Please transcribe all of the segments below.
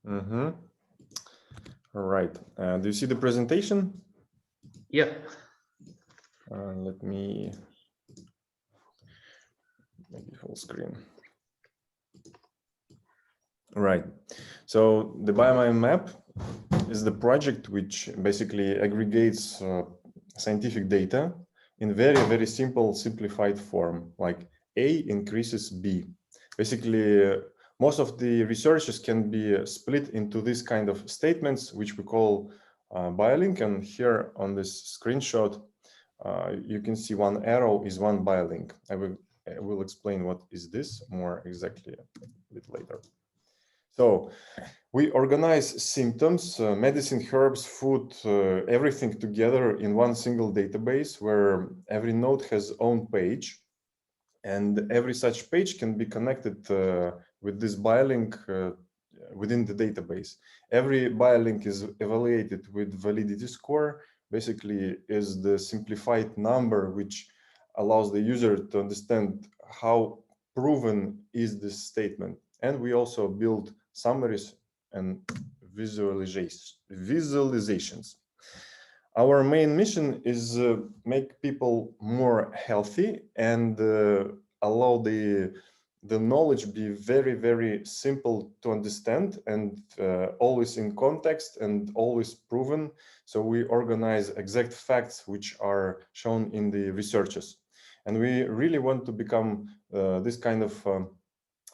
Mm-hmm. All right. Do you see the presentation? Yeah. Let me make it full screen. Right. So the BioMindMap is the project which basically aggregates scientific data in very simple, simplified form, like A increases B. Basically, most of the researches can be split into this kind of statements, which we call biolink. And here on this screenshot, you can see one arrow is one biolink. I will explain what is this more exactly a bit later. So we organize symptoms, medicine, herbs, food, everything together in one single database where every node has own page, and every such page can be connected with this biolink within the database. Every biolink is evaluated with validity score, basically is the simplified number which allows the user to understand how proven is this statement. And we also build summaries and visualizations. Our main mission is make people more healthy and allow the knowledge be very simple to understand and always in context and always proven. So we organize exact facts which are shown in the researches, and we really want to become this kind of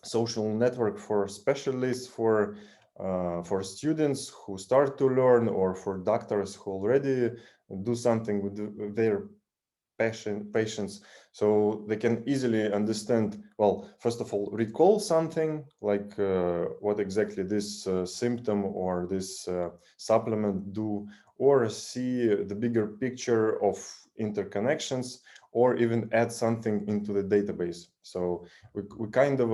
social network for specialists, for students who start to learn, or for doctors who already do something with their patients, so they can easily understand, well, first of all, recall something like what exactly this symptom or this supplement do, or see the bigger picture of interconnections, or even add something into the database. So we kind of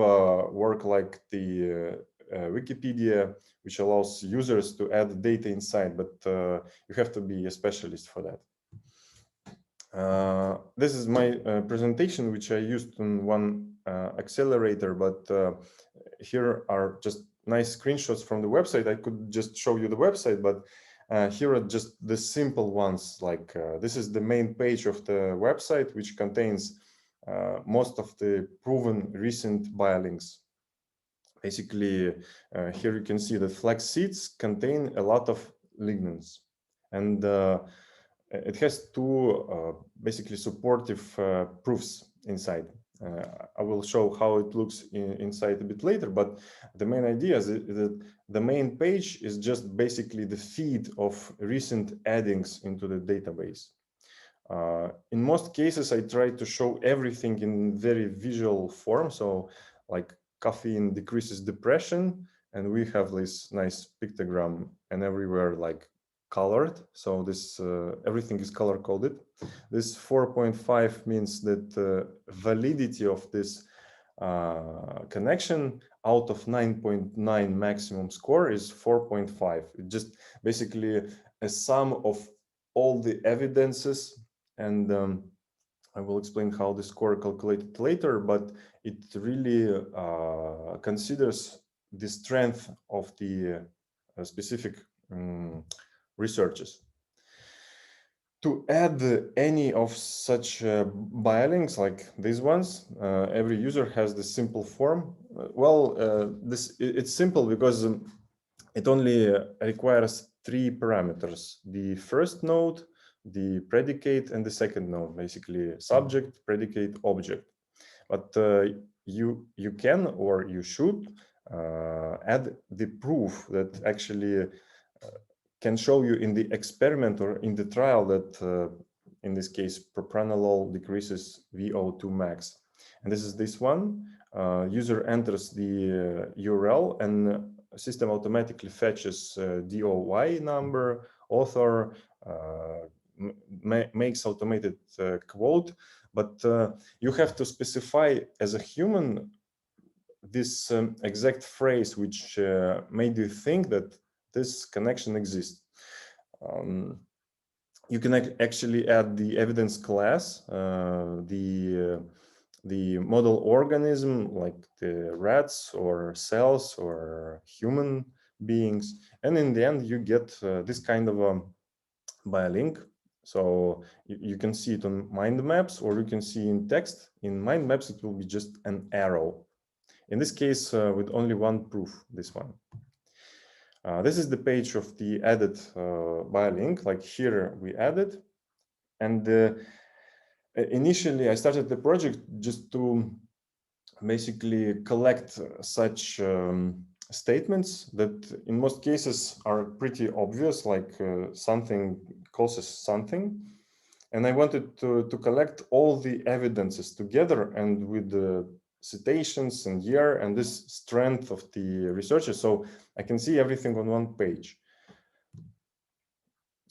work like the Wikipedia, which allows users to add data inside, but you have to be a specialist for that. This is my presentation, which I used on one accelerator, but here are just nice screenshots from the website. I could just show you the website, but here are just the simple ones. Like this is the main page of the website, which contains most of the proven recent biolinks. Basically, here you can see that flax seeds contain a lot of lignans, and it has two basically supportive proofs inside. I will show how it looks inside a bit later, but the main idea is that the main page is just basically the feed of recent addings into the database. In most cases, I try to show everything in very visual form. So like caffeine decreases depression, and we have this nice pictogram and everywhere like colored. So this everything is color coded. This 4.5 means that validity of this connection out of 9.9 maximum score is 4.5. It just basically a sum of all the evidences, and I will explain how the score calculated later, but it really considers the strength of the specific researches. To add any of such biolinks like these ones, every user has this simple form. It's simple because it only requires three parameters: the first node, the predicate, and the second node, basically subject, predicate, object. But you can, or you should add the proof that actually can show you in the experiment or in the trial that in this case propranolol decreases VO2 max. And this is this one. User enters the URL, and system automatically fetches DOI number, author, makes automated quote, but you have to specify as a human this exact phrase which made you think that this connection exists. You can actually add the evidence class, the model organism, like the rats or cells or human beings. And in the end, you get this kind of BioLink. So you can see it on mind maps, or you can see in text. In mind maps, it will be just an arrow. In this case, with only one proof, this one. This is the page of the added BioLink. Like here, we added. And initially, I started the project just to basically collect such statements that in most cases are pretty obvious, like something causes something. And I wanted to collect all the evidences together and with the citations and year and this strength of the researcher, so I can see everything on one page.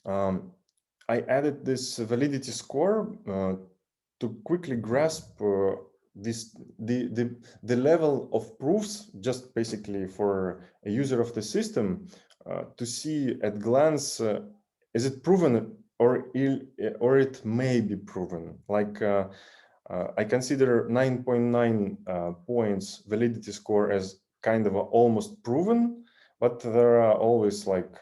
I added this validity score to quickly grasp the level of proofs, just basically for a user of the system to see at glance, is it proven or it may be proven. Like I consider 9.9 points validity score as kind of almost proven, but there are always like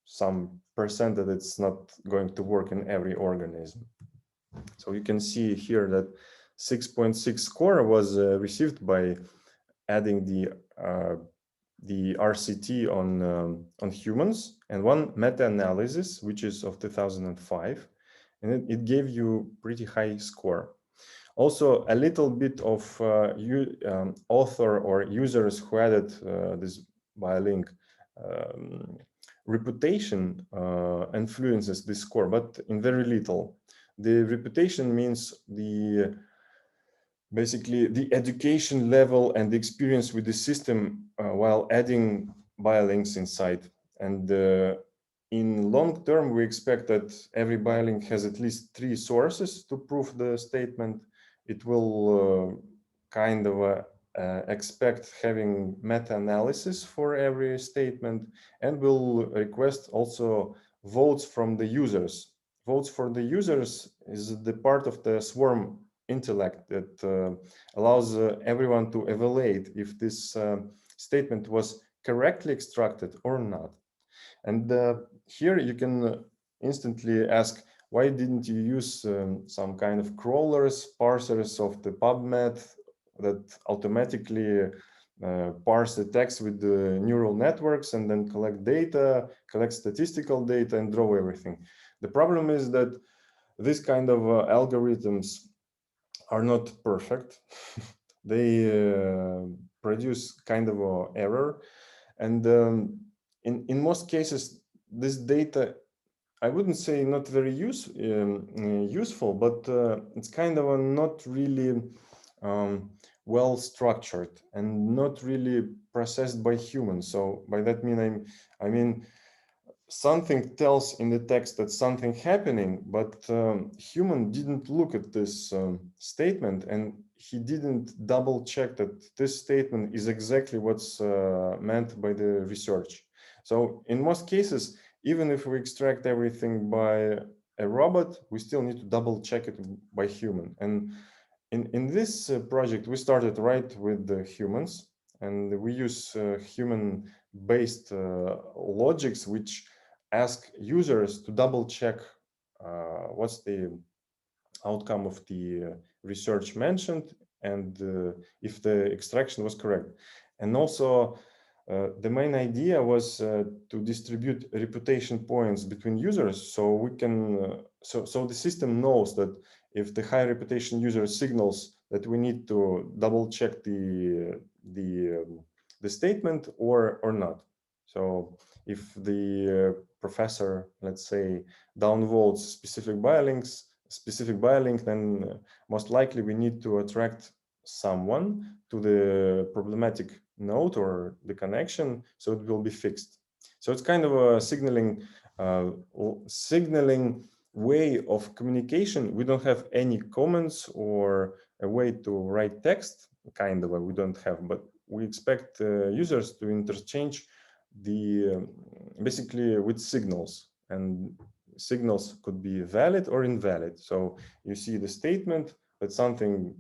some percent that it's not going to work in every organism. So you can see here that 6.6 score was received by adding the RCT on humans, and one meta-analysis, which is of 2005, and it gave you pretty high score. Also, a little bit of author or users who added this BioLink reputation influences this score, but in very little. The reputation means basically the education level and the experience with the system while adding BioLinks inside. And in long term, we expect that every BioLink has at least 3 sources to prove the statement. It will kind of expect having meta-analysis for every statement, and will request also votes from the users. Votes for the users is the part of the swarm intellect that allows everyone to evaluate if this statement was correctly extracted or not. And here you can instantly ask, why didn't you use some kind of crawlers, parsers of the PubMed that automatically parse the text with the neural networks and then collect data, collect statistical data and draw everything? The problem is that this kind of algorithms are not perfect. They produce kind of an error. And in most cases, this data, I wouldn't say not very useful, but it's kind of a not really well structured and not really processed by humans. So by that I mean something tells in the text that something happening, but human didn't look at this statement, and he didn't double check that this statement is exactly what's meant by the research. So in most cases, even if we extract everything by a robot, we still need to double check it by human. And in this project, we started right with the humans, and we use human-based logics, which ask users to double check what's the outcome of the research mentioned and if the extraction was correct. And also the main idea was to distribute reputation points between users, so we can so the system knows that if the high reputation user signals that we need to double check the statement or not. So if the professor, let's say, downvotes specific BioLink, then most likely we need to attract someone to the problematic node or the connection, so it will be fixed. So it's kind of a signaling way of communication. We don't have any comments or a way to write text, kind of we don't have, but we expect users to interchange the basically with signals, and signals could be valid or invalid. So you see the statement that something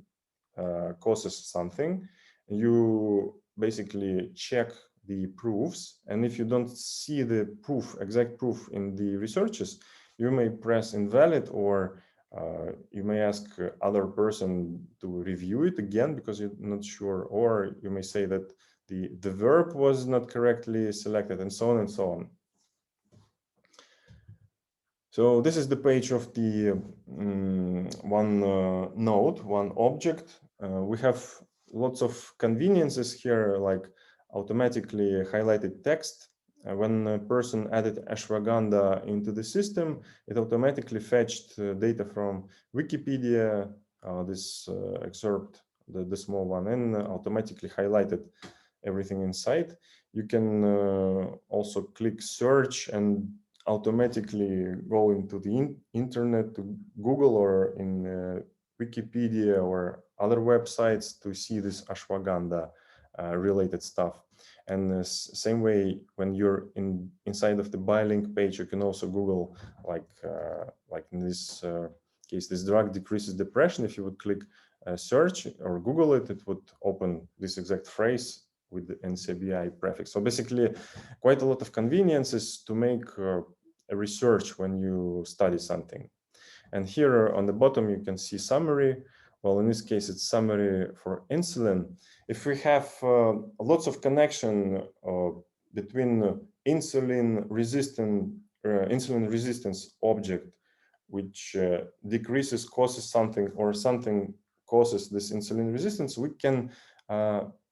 causes something, you basically check the proofs. And if you don't see the proof, exact proof in the researches, you may press invalid, or you may ask other person to review it again because you're not sure, or you may say that the verb was not correctly selected, and so on and so on. So this is the page of the one node, one object. We have lots of conveniences here, like automatically highlighted text. When a person added ashwagandha into the system, it automatically fetched data from Wikipedia, this excerpt, the small one, and automatically highlighted everything inside. You can also click search and automatically go into the internet, to Google or in Wikipedia or other websites to see this ashwagandha related stuff. And the same way, when you're inside of the BioLink page, you can also Google, like in this case, this drug decreases depression. If you would click search or Google it, it would open this exact phrase with the NCBI prefix. So basically, quite a lot of conveniences to make a research when you study something. And here on the bottom, you can see summary. Well, in this case, it's summary for insulin. If we have lots of connection between insulin resistance object, which decreases, causes something, or something causes this insulin resistance, we can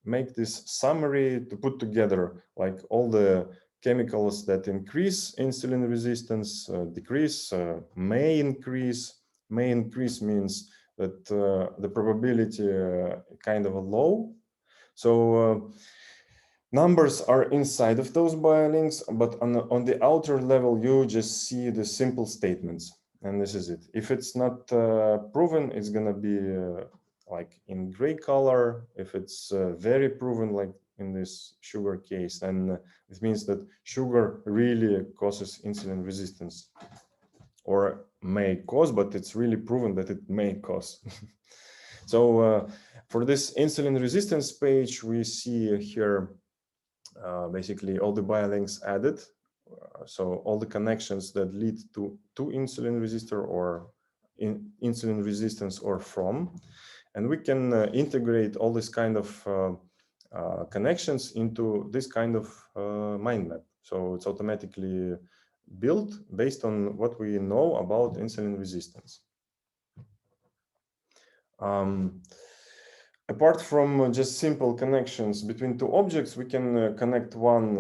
make this summary to put together like all the chemicals that increase insulin resistance, decrease, may increase. May increase means that the probability kind of a low. So numbers are inside of those biolinks, but on the outer level, you just see the simple statements. And this is it. If it's not proven, it's going to be like in gray color. If it's very proven, like in this sugar case, and it means that sugar really causes insulin resistance, or may cause, but it's really proven that it may cause. So for this insulin resistance page, we see here basically all the biolinks added. So all the connections that lead to insulin resistor, or insulin resistance, or from. And we can integrate all this kind of connections into this kind of mind map. So it's automatically built based on what we know about insulin resistance. Apart from just simple connections between two objects, we can connect one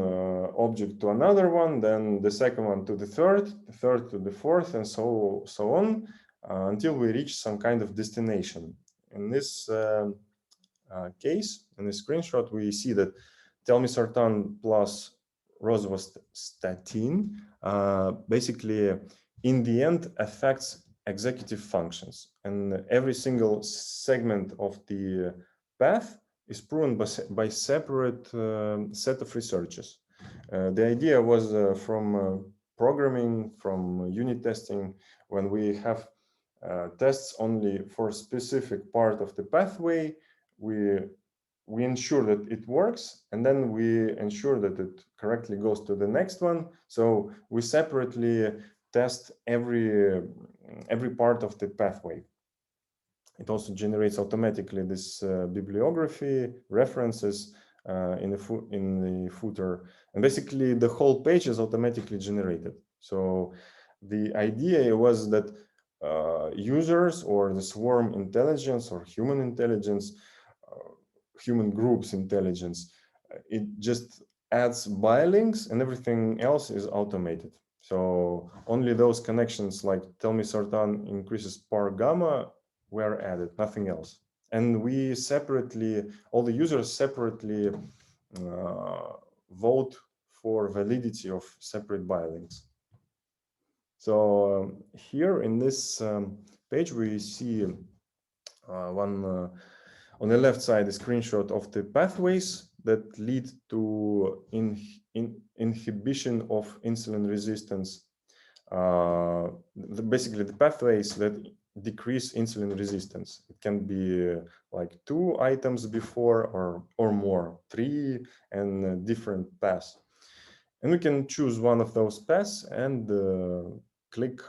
object to another one, then the second one to the third to the fourth, and so on, until we reach some kind of destination. In this case, in this screenshot, we see that telmisartan plus rosuvastatin basically, in the end, affects executive functions, and every single segment of the path is proven by separate set of researches. The idea was from programming, from unit testing, when we have tests only for a specific part of the pathway, we ensure that it works, and then we ensure that it correctly goes to the next one. So we separately test every part of the pathway. It also generates automatically this bibliography, references in the footer, and basically the whole page is automatically generated. So the idea was that users, or the swarm intelligence, or human intelligence, human groups intelligence, it just adds biolinks, and everything else is automated. So only those connections like telmisartan increases PAR gamma were added, nothing else. And we separately, all the users separately vote for validity of separate biolinks. So here in this page, we see one on the left side, a screenshot of the pathways that lead to inhibition of insulin resistance. Basically, the pathways that decrease insulin resistance. It can be like 2 items before or more, 3 and different paths. And we can choose one of those paths and click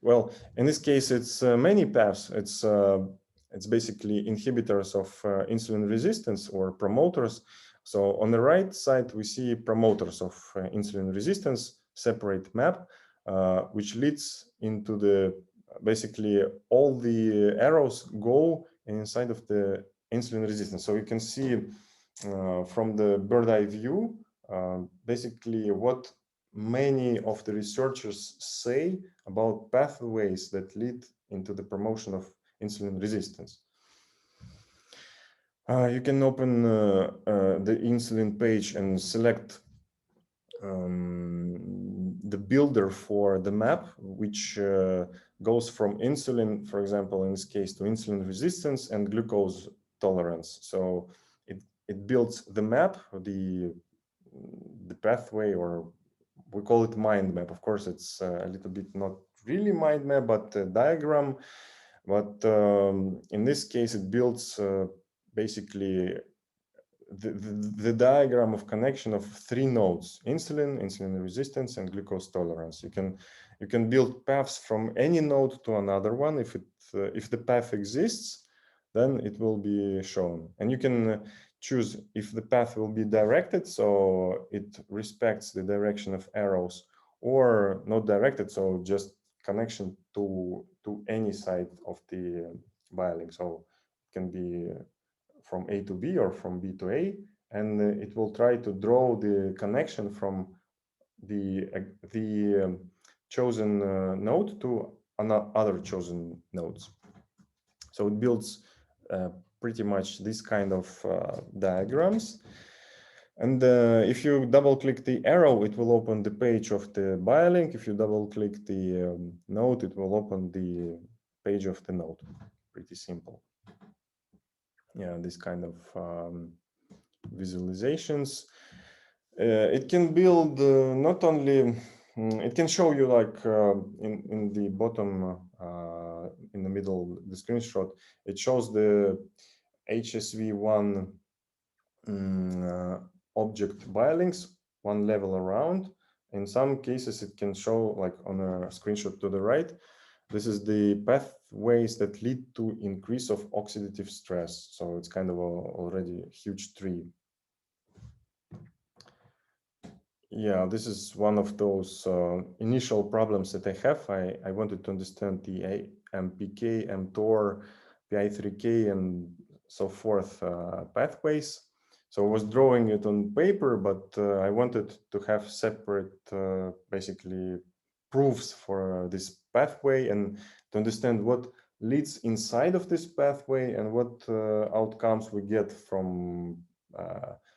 well, in this case, it's many paths. It's basically inhibitors of insulin resistance or promoters. So on the right side, we see promoters of insulin resistance, separate map, which leads into the basically all the arrows go inside of the insulin resistance. So you can see from the bird eye view, basically what many of the researchers say about pathways that lead into the promotion of insulin resistance. You can open the insulin page and select the builder for the map, which goes from insulin, for example, in this case, to insulin resistance and glucose tolerance. So it builds the map, the pathway, or we call it mind map. Of course, it's a little bit not really mind map, but a diagram. But in this case, it builds basically the diagram of connection of 3 nodes: insulin, insulin resistance, and glucose tolerance. You can build paths from any node to another one. If the path exists, then it will be shown, and you can choose if the path will be directed, so it respects the direction of arrows, or not directed, so just connection to any side of the BioLink. So it can be from A to B or from B to A, and it will try to draw the connection from the chosen node to other chosen nodes. So it builds pretty much this kind of diagrams. And if you double click the arrow, it will open the page of the BioLink. If you double click the node, it will open the page of the node. Pretty simple. Yeah, this kind of visualizations. It can build not only, it can show you like in the bottom, in the middle, the screenshot, it shows the HSV1 object biolinks one level around. In some cases, it can show like on a screenshot to the right. This is the pathways that lead to increase of oxidative stress. So it's kind of already a huge tree. Yeah, this is one of those initial problems that I have. I wanted to understand the AMPK, mTOR, PI3K, and so forth pathways. So I was drawing it on paper, but I wanted to have separate, basically, proofs for this pathway and to understand what leads inside of this pathway and what outcomes we get from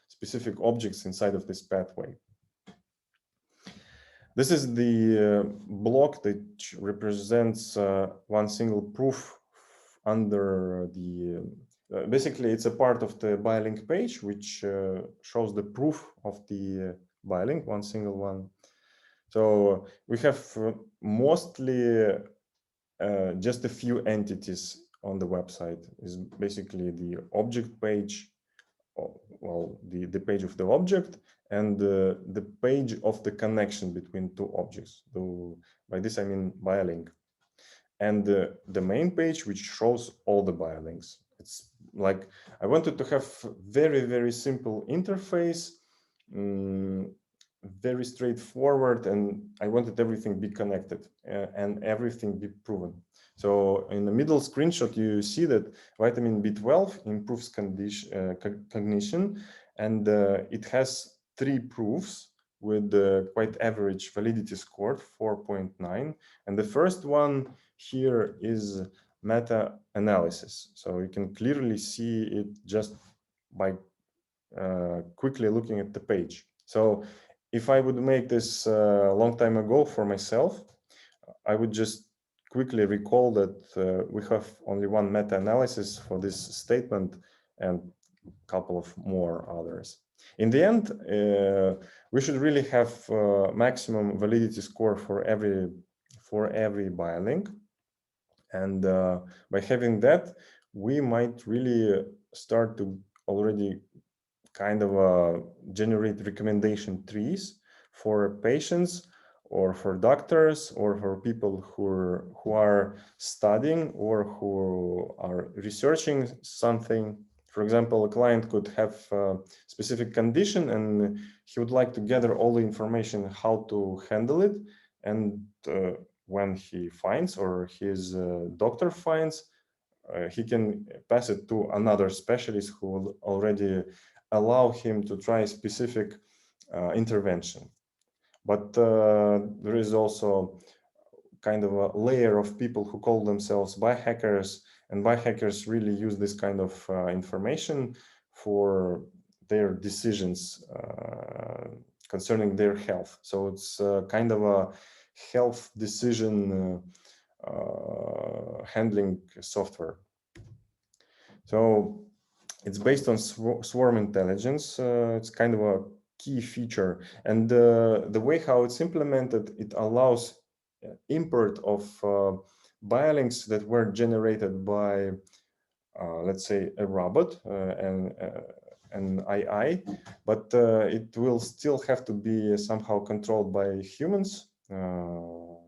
specific objects inside of this pathway. This is the block that represents one single proof under the, basically it's a part of the BioLink page, which shows the proof of the BioLink, one single one. So we have mostly just a few entities on the website. Is basically the object page, well, the page of the object, and the page of the connection between 2 objects. So by this I mean BioLink, and the main page, which shows all the BioLinks. It's like I wanted to have very simple interface, very straightforward, and I wanted everything be connected and everything be proven. So in the middle screenshot, you see that vitamin B12 improves cognition, and it has 3 proofs with quite average validity score, 4.9. And the first one here is meta-analysis. So you can clearly see it just by quickly looking at the page. So if I would make this a long time ago for myself, I would just quickly recall that we have only one meta-analysis for this statement and a couple of more others. In the end, we should really have maximum validity score for every BioLink. And by having that, we might really start to already kind of generate recommendation trees for patients or for doctors or for people who are studying or who are researching something. For example, a client could have a specific condition and he would like to gather all the information how to handle it. And when he finds or his doctor finds, he can pass it to another specialist who will already allow him to try specific intervention. But there is also kind of a layer of people who call themselves biohackers, and biohackers really use this kind of information for their decisions concerning their health. So it's kind of a health decision handling software. So it's based on swarm intelligence. It's kind of a key feature. And the way how it's implemented, it allows import of biolinks that were generated by, let's say, a robot and an AI, but it will still have to be somehow controlled by humans,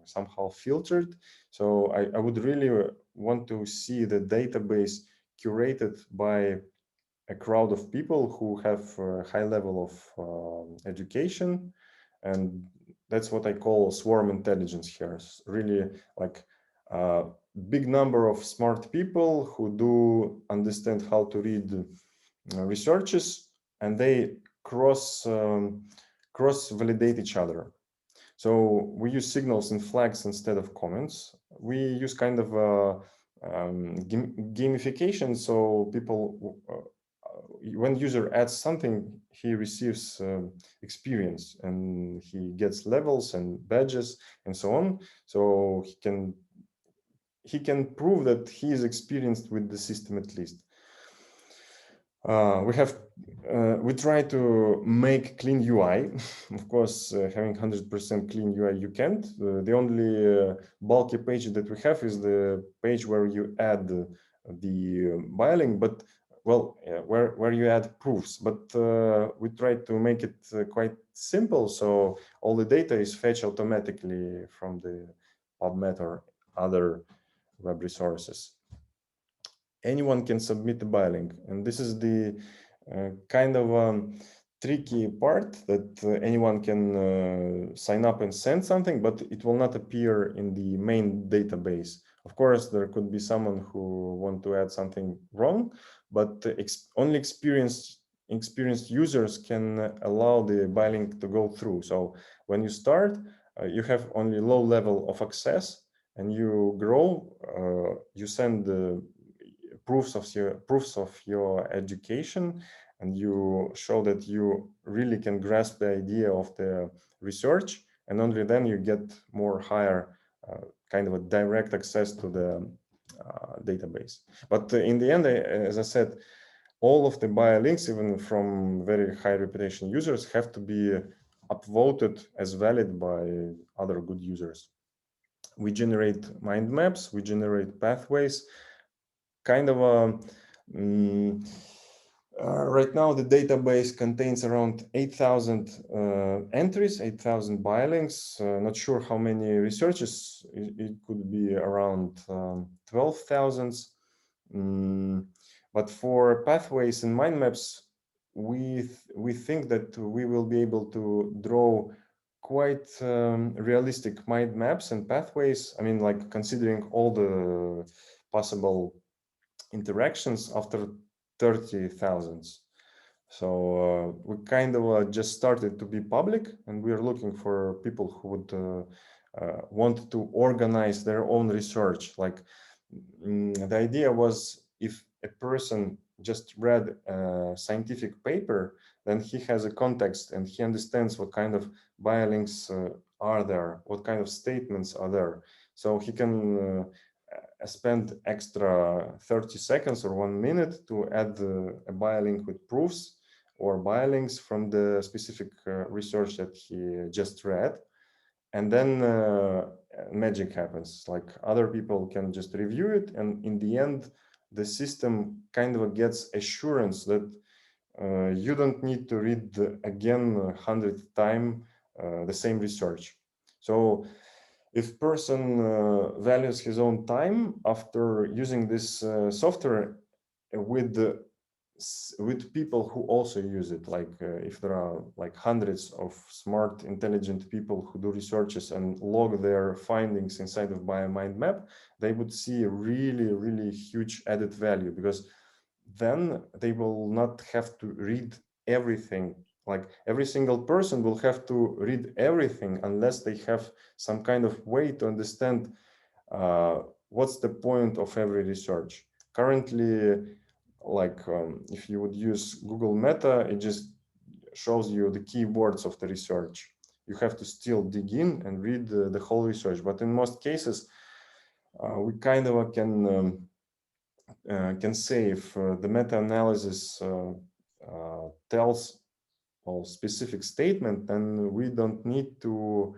somehow filtered. So I would really want to see the database curated by a crowd of people who have a high level of education, and that's what I call swarm intelligence here. It's really like a big number of smart people who do understand how to read researches, and they cross validate each other. So we use signals and flags instead of comments. We use kind of gamification. So people, when user adds something, he receives experience and he gets levels and badges and so on. So he can prove that he is experienced with the system at least. We try to make clean UI. Of course, having 100% clean UI, you can't. The only bulky page that we have is the page where you add the biolink, but well, where you add proofs. But we try to make it quite simple, so all the data is fetched automatically from the PubMed or other web resources. Anyone can submit the biolink, and this is the kind of tricky part, that anyone can sign up and send something, but it will not appear in the main database. Of course, there could be someone who want to add something wrong, but only experienced users can allow the biolink to go through. So when you start, you have only low level of access, and you grow, you send the proofs of your education, and you show that you really can grasp the idea of the research, and only then you get more higher kind of a direct access to the database. But in the end, as I said, all of the biolinks, even from very high reputation users, have to be upvoted as valid by other good users. We generate mind maps, we generate pathways, kind of right now the database contains around 8,000 entries, 8,000 biolinks. Not sure how many researches. It could be around 12,000. But for pathways and mind maps, we think that we will be able to draw quite realistic mind maps and pathways. I mean, like considering all the possible interactions after 30,000. So we kind of just started to be public, and we are looking for people who would want to organize their own research. Like the idea was, if a person just read a scientific paper, then he has a context and he understands what kind of biolinks are there, what kind of statements are there. So he can spend extra 30 seconds or 1 minute to add a biolink with proofs or biolinks from the specific research that he just read. And then magic happens. Like other people can just review it, and in the end, the system kind of gets assurance that you don't need to read again 100th time the same research. So if person values his own time after using this software with with people who also use it, like if there are like hundreds of smart, intelligent people who do researches and log their findings inside of BioMindMap, they would see a really, really huge added value, because then they will not have to read everything. Like every single person will have to read everything unless they have some kind of way to understand what's the point of every research. Currently, like if you would use Google Meta, it just shows you the keywords of the research. You have to still dig in and read the whole research. But in most cases, we kind of can say if the meta-analysis tells a specific statement, then we don't need to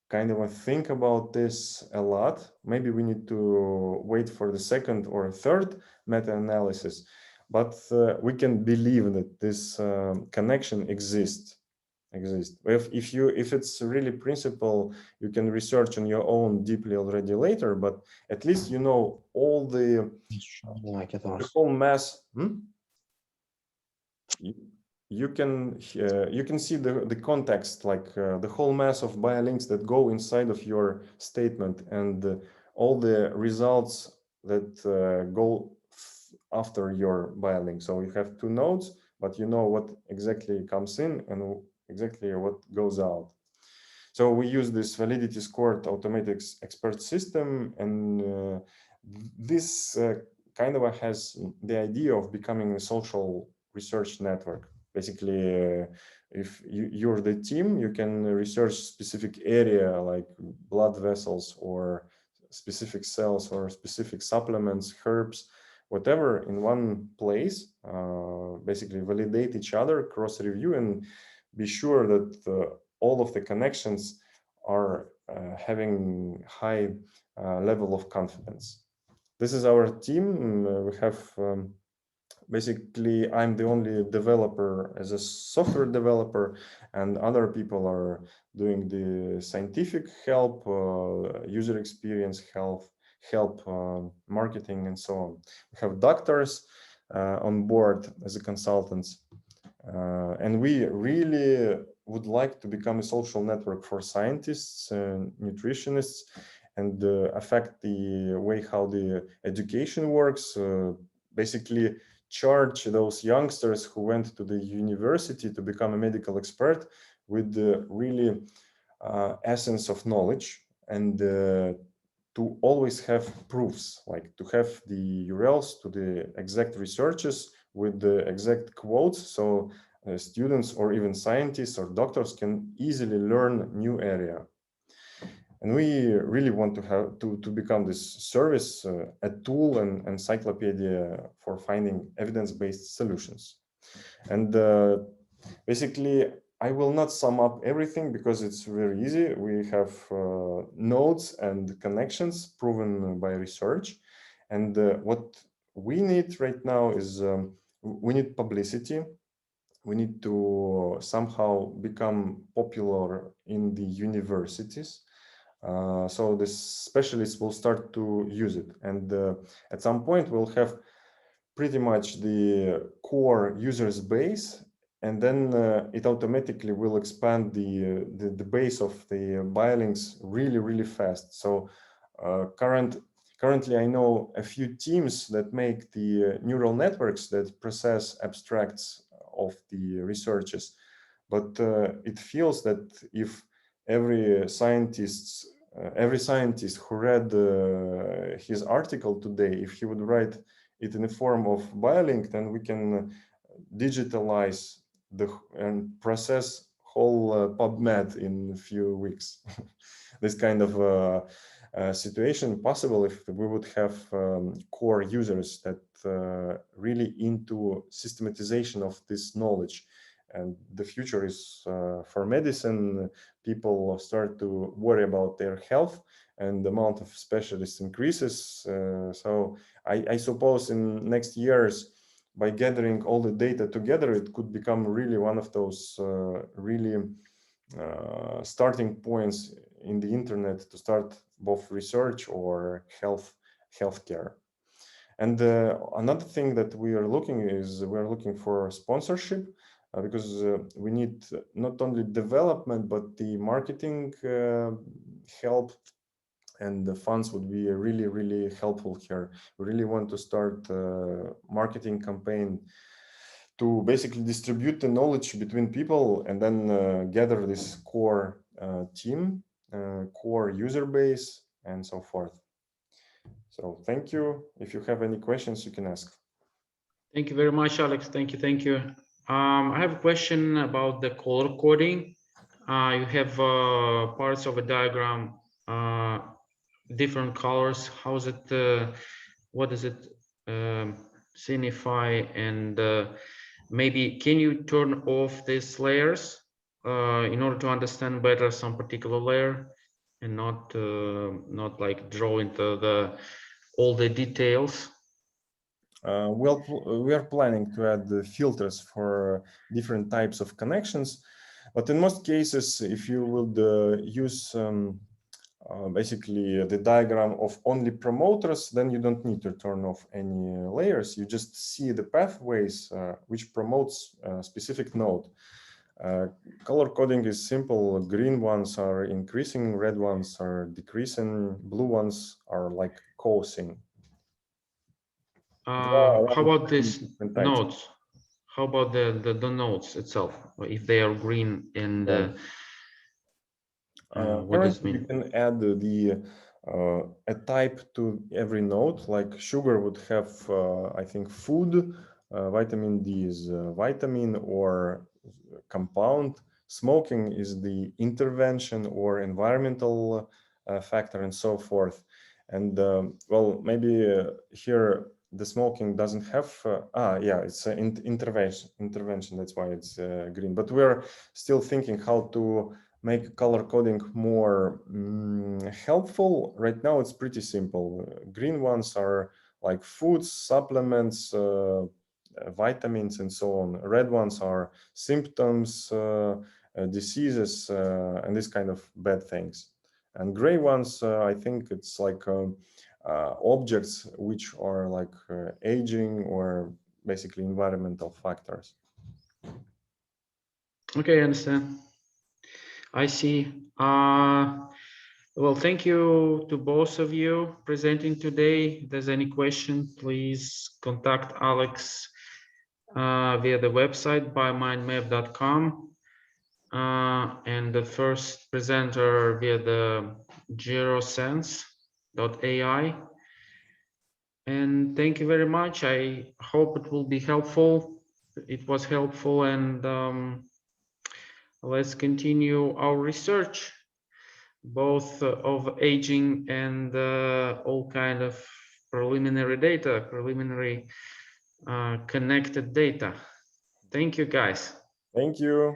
kind of think about this a lot. Maybe we need to wait for the second or third meta-analysis, but we can believe that this connection exists. If it's really principle, you can research on your own deeply already later, but at least you know all the whole mass. You can see the context, like the whole mass of biolinks that go inside of your statement, and all the results that go after your biolink. So you have two nodes, but you know what exactly comes in and exactly what goes out. So we use this validity scored automatic expert system, and this kind of has the idea of becoming a social research network. Basically, if you're the team, you can research specific area like blood vessels or specific cells or specific supplements, herbs, whatever, in one place. Basically validate each other, cross review, and be sure that all of the connections are having high level of confidence. This is our team. We have basically, I'm the only developer as a software developer, and other people are doing the scientific help, user experience help, marketing, and so on. We have doctors on board as a consultants. And we really would like to become a social network for scientists, nutritionists, and affect the way how the education works. Basically, charge those youngsters who went to the university to become a medical expert with the really essence of knowledge, and to always have proofs, like to have the URLs to the exact researches with the exact quotes, so students or even scientists or doctors can easily learn new area. And we really want to have to become this service, a tool and encyclopedia for finding evidence-based solutions. And basically, I will not sum up everything because it's very easy. We have nodes and connections proven by research. And what we need right now is we need publicity. We need to somehow become popular in the universities. So the specialists will start to use it. And at some point, we'll have pretty much the core users base, and then it automatically will expand the base of the biolinks really, really fast. So currently, I know a few teams that make the neural networks that process abstracts of the researches, but it feels that if every scientist who read his article today, if he would write it in the form of biolink, then we can digitalize and process whole PubMed in a few weeks. This kind of situation possible if we would have core users that really into systematization of this knowledge and the future is for medicine. People start to worry about their health, and the amount of specialists increases. So I suppose in next years, by gathering all the data together, it could become really one of those really starting points in the internet to start both research or healthcare. And another thing that we are looking for sponsorship, because we need not only development but the marketing help, and the funds would be really helpful here. We really want to start a marketing campaign to basically distribute the knowledge between people, and then gather this core team, core user base, and so forth. So thank you. If you have any questions, you can ask. Thank you very much, Alex. Thank you. Thank you. I have a question about the color coding. You have parts of a diagram, different colors. How is it? What does it signify? And maybe can you turn off these layers in order to understand better some particular layer, and not like draw into all the details? Well, we are planning to add the filters for different types of connections, but in most cases, if you would use basically the diagram of only promoters, then you don't need to turn off any layers. You just see the pathways which promotes a specific node. Color coding is simple. Green ones are increasing, red ones are decreasing, blue ones are like causing. How about these nodes? How about the nodes itself, if they are green? And what does it mean? You can add a type to every node. Like sugar would have, I think, food. Vitamin D is vitamin or compound. Smoking is the intervention or environmental factor, and so forth. And well, maybe here the smoking doesn't have. Yeah, it's an intervention. That's why it's green. But we're still thinking how to make color coding more helpful. Right now, it's pretty simple. Green ones are like foods, supplements, vitamins, and so on. Red ones are symptoms, diseases, and this kind of bad things. And gray ones, I think it's like objects which are like aging or basically environmental factors. Okay, I understand. I see. Well, thank you to both of you presenting today. If there's any question, please contact Alex via the website biomindmap.com, and the first presenter via the gerosense.ai. And thank you very much. I hope it will be helpful. It was helpful, and let's continue our research, both of aging and all kind of preliminary data, preliminary connected data. Thank you, guys. Thank you.